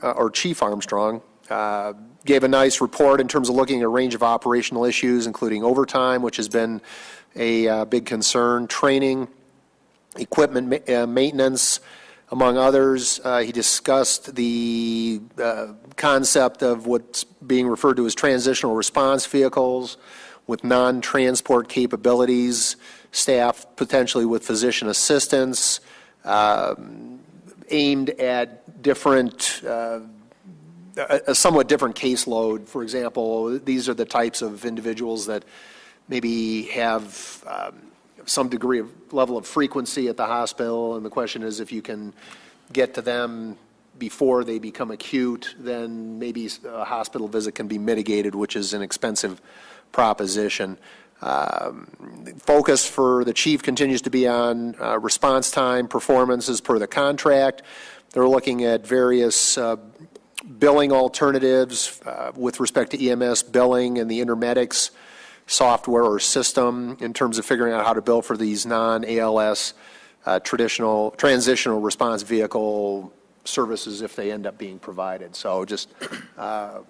gave a nice report in terms of looking at a range of operational issues, including overtime, which has been a big concern, training, equipment maintenance, among others. He discussed the concept of what's being referred to as transitional response vehicles with non-transport capabilities, staff potentially with physician assistants, aimed at different a somewhat different caseload. For example, these are the types of individuals that maybe have some degree of level of frequency at the hospital, and the question is if you can get to them before they become acute, then maybe a hospital visit can be mitigated, which is an expensive proposition. Focus for the chief continues to be on response time, performances per the contract. They're looking at various billing alternatives with respect to EMS billing and the Intermedics software or system in terms of figuring out how to bill for these non-ALS traditional transitional response vehicle services if they end up being provided. So just a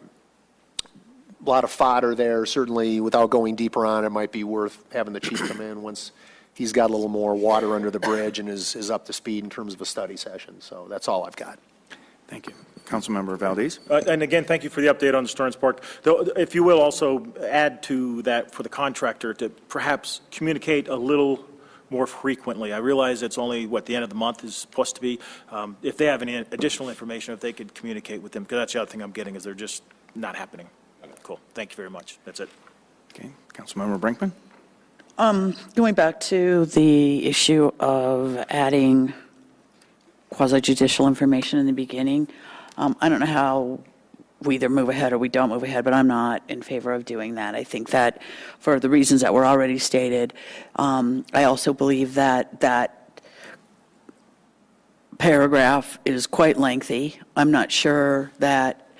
lot of fodder there. Certainly, without going deeper on it, might be worth having the chief come in once he's got a little more water under the bridge and is up to speed in terms of a study session. So that's all I've got. Thank you. Councilmember Valdez. And again, thank you for the update on the Stearns Park. Though, if you will also add to that for the contractor to perhaps communicate a little more frequently. I realize it's only what the end of the month is supposed to be. If they have any additional information, if they could communicate with them, because that's the other thing I'm getting is they're just not happening. Cool. Thank you very much. That's it. Okay. Councilmember Brinkman. Going back to the issue of adding quasi-judicial information in the beginning, I don't know how we either move ahead or we don't move ahead, but I'm not in favor of doing that. I think that for the reasons that were already stated, I also believe that that paragraph is quite lengthy. I'm not sure that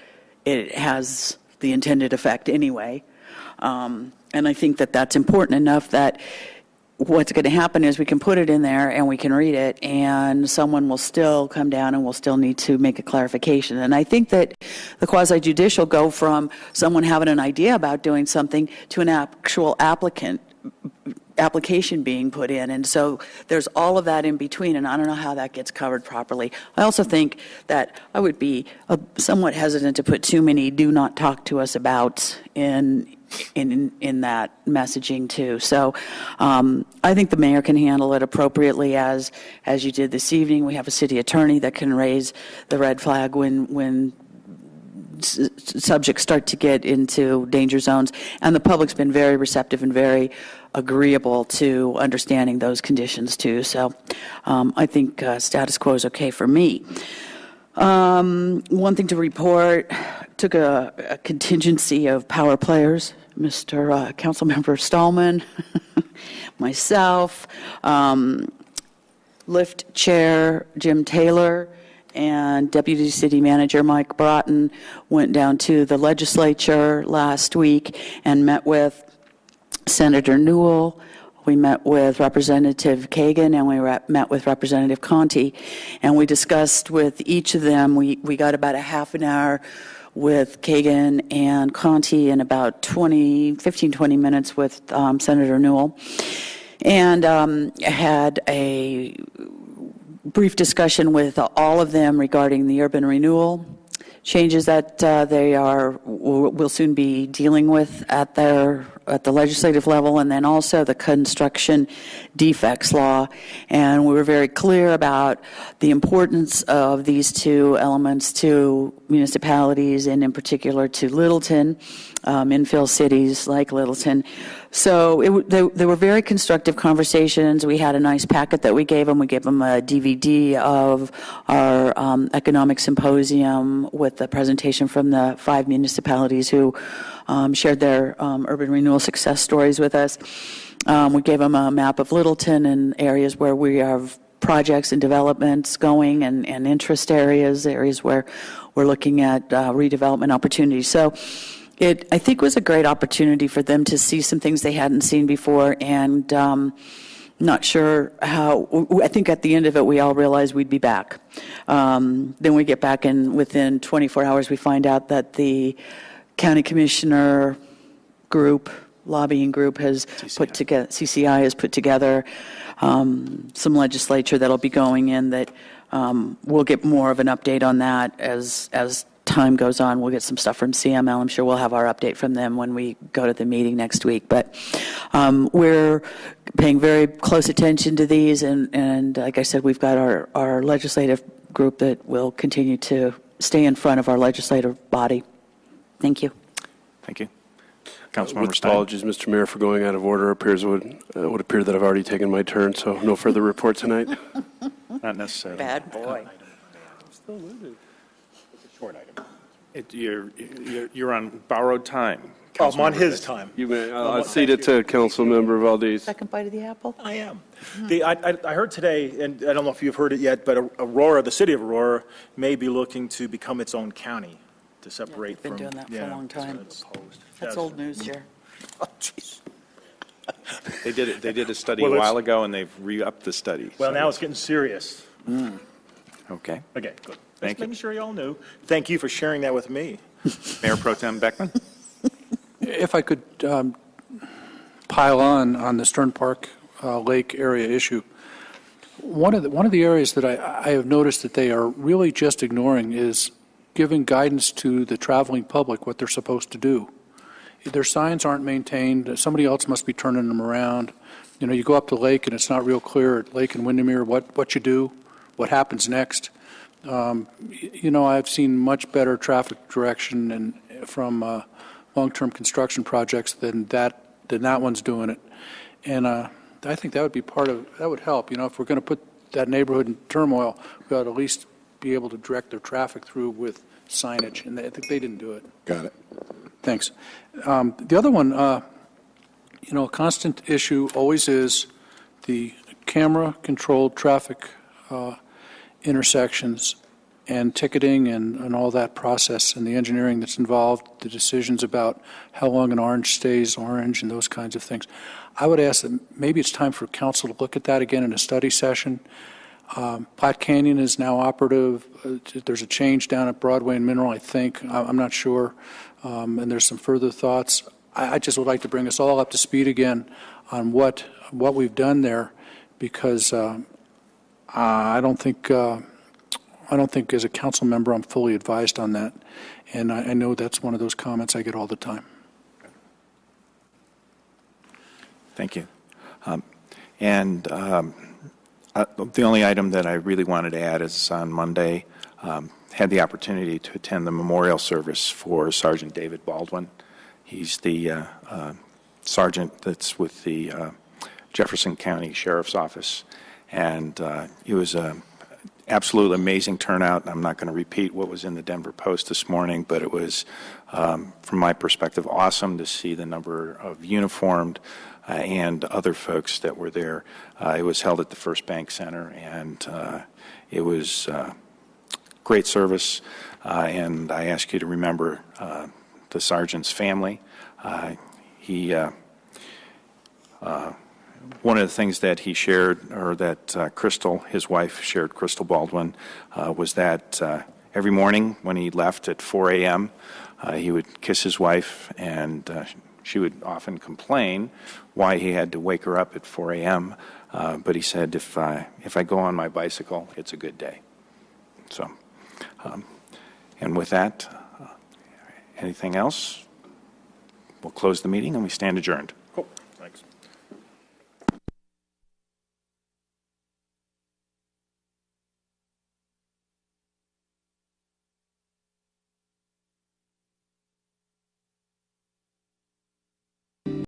it has the intended effect anyway. And I think that that's important enough that what's going to happen is we can put it in there and we can read it and someone will still come down and will still need to make a clarification. And I think that the quasi-judicial go from someone having an idea about doing something to an actual application being put in. And so there's all of that in between, and I don't know how that gets covered properly. I also think that I would be somewhat hesitant to put too many do not talk to us about in that messaging too. So I think the mayor can handle it appropriately as you did this evening. We have a city attorney that can raise the red flag when subjects start to get into danger zones, and the public's been very receptive and very agreeable to understanding those conditions too. So I think status quo is okay for me. One thing to report, took a contingency of power players, Mr. Councilmember Stallman, myself, Lift Chair Jim Taylor, and Deputy City Manager Mike Broughton went down to the legislature last week and met with Senator Newell. We met with Representative Kagan and we met with Representative Conti, and we discussed with each of them. We got about a half an hour with Kagan and Conti and about 15-20 minutes with Senator Newell, and had a brief discussion with all of them regarding the urban renewal changes that they will soon be dealing with at the legislative level, and then also the construction defects law. And we were very clear about the importance of these two elements to municipalities, and in particular to Littleton, infill cities like Littleton. So they were very constructive conversations. We had a nice packet that we gave them. We gave them a DVD of our economic symposium with the presentation from the 5 municipalities who shared their urban renewal success stories with us. We gave them a map of Littleton and areas where we have projects and developments going, and interest areas where we're looking at redevelopment opportunities. So it, I think, was a great opportunity for them to see some things they hadn't seen before, and not sure how. I think at the end of it, we all realized we'd be back. Then we get back, and within 24 hours, we find out that the county commissioner group, lobbying group, has put together, CCI has put together some legislature that'll be going in that we'll get more of an update on that as time goes on. We'll get some stuff from CML. I'm sure we'll have our update from them when we go to the meeting next week. But we're paying very close attention to these, and like I said, we've got our legislative group that will continue to stay in front of our legislative body. Thank you. Thank you. With Councilmember Stein. apologies, Mr. Mayor, for going out of order. It would appear that I've already taken my turn, so no further report tonight. Not necessarily. Bad boy. You're on borrowed time. Oh, I'm on Councilmember his Stein. time. You may, I'll cede it to Councilmember Valdez. Second bite of the apple? I am. I heard today, and I don't know if you've heard it yet, but Aurora, the city of Aurora, may be looking to become its own county to separate Been from. doing that for a yeah, long time. it's- That's old news here. Oh, jeez. They did a study Well, a it's- while ago, and they've re-upped the study. Well, so- now it's getting serious. Okay. Okay, good. Thank Just you. making sure you all knew. Thank you for sharing that with me. Mayor Pro Tem Beckman? If I could pile on the Stern Park Lake area issue, one of the areas that I have noticed that they are really just ignoring is giving guidance to the traveling public what they're supposed to do. Their signs aren't maintained. Somebody else must be turning them around. You know, you go up the lake and it's not real clear at Lake and Windermere what you do, what happens next. You know, I've seen much better traffic direction and from long-term construction projects than that one's doing it. And I think that would be that would help. You know, if we're going to put that neighborhood in turmoil, we ought to at least be able to direct their traffic through with signage, and I think they didn't do it. Got it. Thanks. The other one, you know, a constant issue always is the camera-controlled traffic intersections and ticketing and all that process and the engineering that's involved, the decisions about how long an orange stays orange and those kinds of things. I would ask that maybe it's time for council to look at that again in a study session. Platte Canyon is now operative. There's a change down at Broadway and Mineral, I think. I'm not sure. And there's some further thoughts. I just would like to bring us all up to speed again on what we've done there, because I don't think as a council member I'm fully advised on that. And I know that's one of those comments I get all the time. Thank you. The only item that I really wanted to add is on Monday, had the opportunity to attend the memorial service for Sergeant David Baldwin. He's the sergeant that's with the Jefferson County Sheriff's Office, and it was an absolutely amazing turnout. I'm not going to repeat what was in the Denver Post this morning, but it was, from my perspective, awesome to see the number of uniformed and other folks that were there. It was held at the First Bank Center, and it was great service, and I ask you to remember the sergeant's family. One of the things that he shared, or that Crystal, his wife, shared, Crystal Baldwin, was that every morning when he left at 4 a.m., he would kiss his wife, and she would often complain why he had to wake her up at 4 a.m., but he said, if I go on my bicycle, it's a good day. So, and with that, anything else? We'll close the meeting and we stand adjourned.